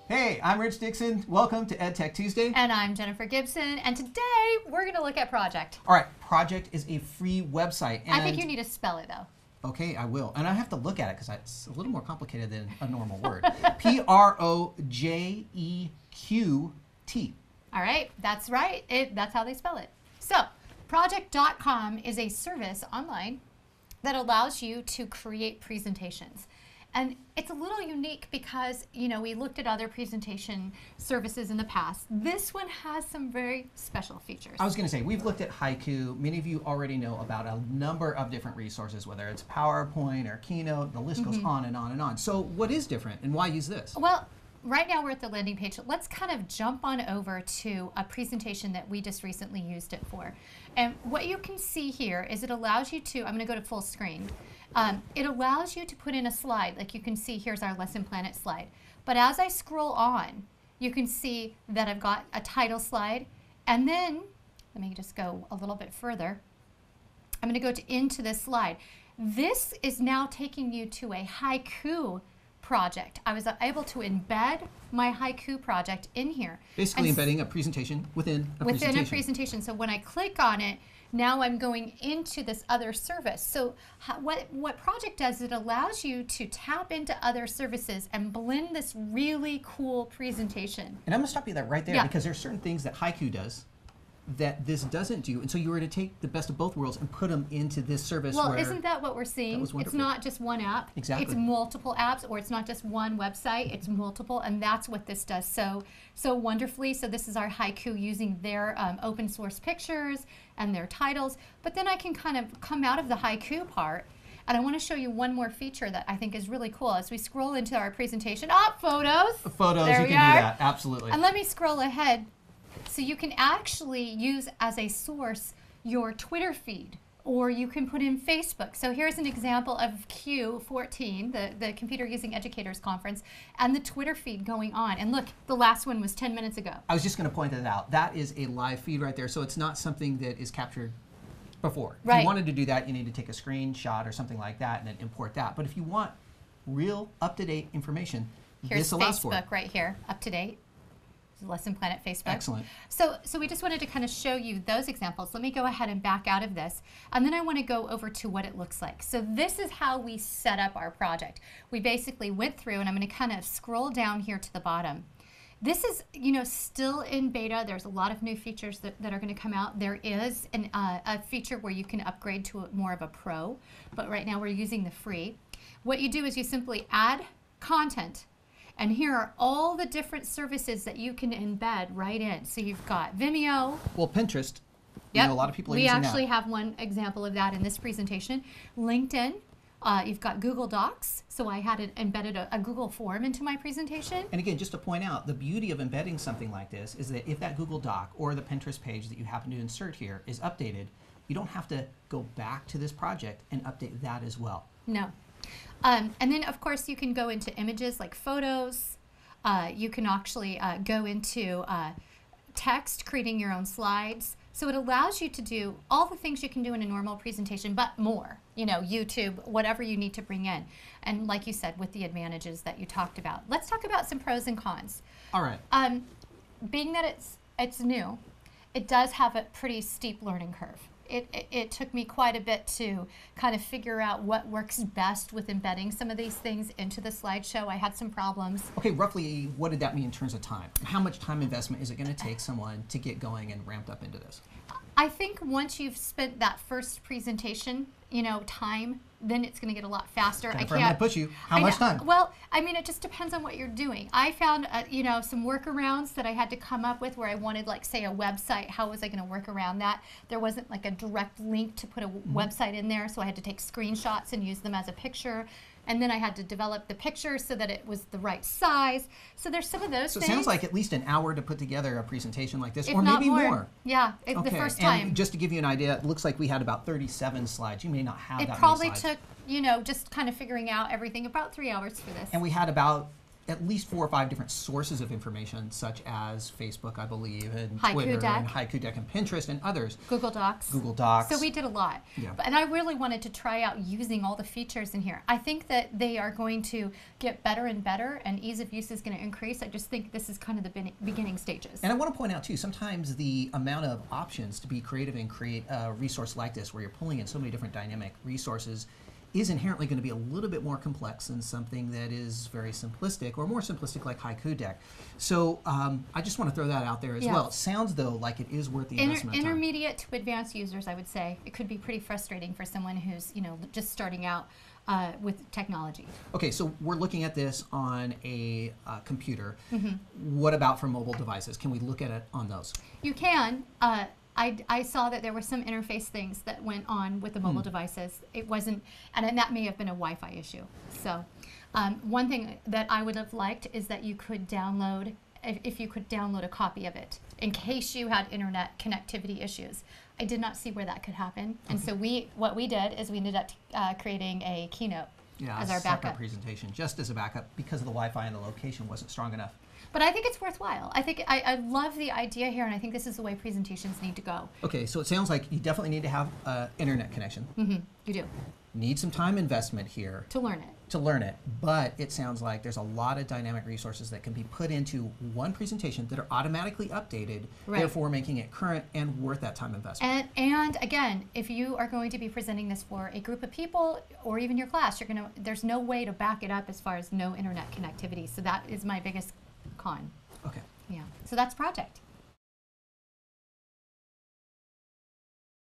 Hey, I'm Rich Dixon. Welcome to EdTech Tuesday. And I'm Jennifer Gibson. And today we're going to look at Projeqt. All right, Projeqt is a free website. And I think you need to spell it though. Okay, I will. And I have to look at it because it's a little more complicated than a normal word. P-R-O-J-E-Q-T. All right, that's right. That's how they spell it. So, Projeqt.com is a service online that allows you to create presentations. And it's a little unique because, you know, we looked at other presentation services in the past. This one has some very special features. I was going to say, we've looked at Haiku. Many of you already know about a number of different resources, whether it's PowerPoint or Keynote. The list goes on and on and on. So what is different and why use this? Well, right now we're at the landing page. Let's kind of jump on over to a presentation that we just recently used it for. And what you can see here is it allows you to, I'm going to go to full screen. It allows you to put in a slide. Like you can see, here's our lesson planet slide. But as I scroll on, you can see that I've got a title slide. And then, let me just go a little bit further. I'm going to go into this slide. This is now taking you to a Haiku project. I was able to embed my Haiku project in here. Basically embedding a presentation within a presentation. So when I click on it, now I'm going into this other service. So what Projeqt does, it allows you to tap into other services and blend this really cool presentation. And I'm going to stop you right there because there's certain things that Haiku does that this doesn't do, and so you were to take the best of both worlds and put them into this service. Well, isn't that what we're seeing? It's not just one app. Exactly. It's multiple apps, or it's not just one website. It's multiple, and that's what this does so wonderfully. So this is our Haiku using their open source pictures and their titles. But then I can kind of come out of the Haiku part, and I want to show you one more feature that I think is really cool. As we scroll into our presentation, photos. Photos, you can do that, absolutely. And let me scroll ahead. So you can actually use as a source your Twitter feed, or you can put in Facebook. So here's an example of Q14, the Computer Using Educators Conference, and the Twitter feed going on. And look, the last one was 10 minutes ago. I was just going to point that out. That is a live feed right there, so it's not something that is captured before. Right. If you wanted to do that, you need to take a screenshot or something like that and then import that. But if you want real up-to-date information, this allows for it. Here's Facebook right here, up to date. Lesson Planet Facebook. Excellent. So we just wanted to kind of show you those examples. Let me go ahead and back out of this, and then I want to go over to what it looks like. So this is how we set up our project. We basically went through, and I'm going to kind of scroll down here to the bottom. This is, you know, still in beta. There's a lot of new features that are going to come out. There is a feature where you can upgrade to more of a pro, but right now we're using the free. What you do is you simply add content. And here are all the different services that you can embed right in. So you've got Vimeo. Well, Pinterest. You know, a lot of people are using that. We actually have one example of that in this presentation. LinkedIn. You've got Google Docs. So I had embedded a Google form into my presentation. And again, just to point out, the beauty of embedding something like this is that if that Google Doc or the Pinterest page that you happen to insert here is updated, you don't have to go back to this project and update that as well. No. And then, of course, you can go into images like photos. You can actually go into text, creating your own slides. So it allows you to do all the things you can do in a normal presentation, but more. You know, YouTube, whatever you need to bring in. And like you said, with the advantages that you talked about. Let's talk about some pros and cons. All right. Being that it's new, it does have a pretty steep learning curve. It took me quite a bit to kind of figure out what works best with embedding some of these things into the slideshow. I had some problems. Okay, roughly what did that mean in terms of time? How much time investment is it going to take someone to get going and ramped up into this? I think once you've spent that first presentation, you know, time, then it's going to get a lot faster. I'm going to push you. How much time? Well, I mean, it just depends on what you're doing. I found, you know, some workarounds that I had to come up with where I wanted, like, say, a website. How was I going to work around that? There wasn't, like, a direct link to put a website in there, so I had to take screenshots and use them as a picture. And then I had to develop the picture so that it was the right size. So there's some of those things. So it sounds like at least an hour to put together a presentation like this, if or not maybe more. Yeah, okay. The first time. And just to give you an idea, it looks like we had about 37 slides. You may not have that many slides. It probably slides. took, you know, just kind of figuring out everything, about 3 hours for this. And we had about at least 4 or 5 different sources of information, such as Facebook, I believe, and Haiku Twitter, Deck. and Haiku Deck, and Pinterest, and others. Google Docs. Google Docs. So we did a lot. Yeah. And I really wanted to try out using all the features in here. I think that they are going to get better and better, and ease of use is going to increase. I just think this is kind of the beginning stages. And I want to point out, too, sometimes the amount of options to be creative and create a resource like this, where you're pulling in so many different dynamic resources, is inherently going to be a little bit more complex than something that is very simplistic, or more simplistic like Haiku Deck. So I just want to throw that out there as well. It sounds, though, like it is worth the investment of time. Intermediate to advanced users, I would say. It could be pretty frustrating for someone who's, just starting out with technology. Okay, so we're looking at this on a computer. What about for mobile devices? Can we look at it on those? You can. I saw that there were some interface things that went on with the mobile devices. It wasn't, and that may have been a Wi-Fi issue. So one thing that I would have liked is that you could download, if you could download a copy of it in case you had internet connectivity issues. I did not see where that could happen. And so what we did is we ended up creating a keynote as our separate backup. presentation, just as a backup, because of the Wi-Fi and the location wasn't strong enough. But I think it's worthwhile. I think I love the idea here, and I think this is the way presentations need to go. Okay, so it sounds like you definitely need to have an internet connection. You do. Need some time investment here To learn it. to learn it, but it sounds like there's a lot of dynamic resources that can be put into one presentation that are automatically updated, therefore making it current and worth that time investment. And again, if you are going to be presenting this for a group of people or even your class, there's no way to back it up as far as no internet connectivity. So that is my biggest con. Okay. Yeah. So that's Projeqt.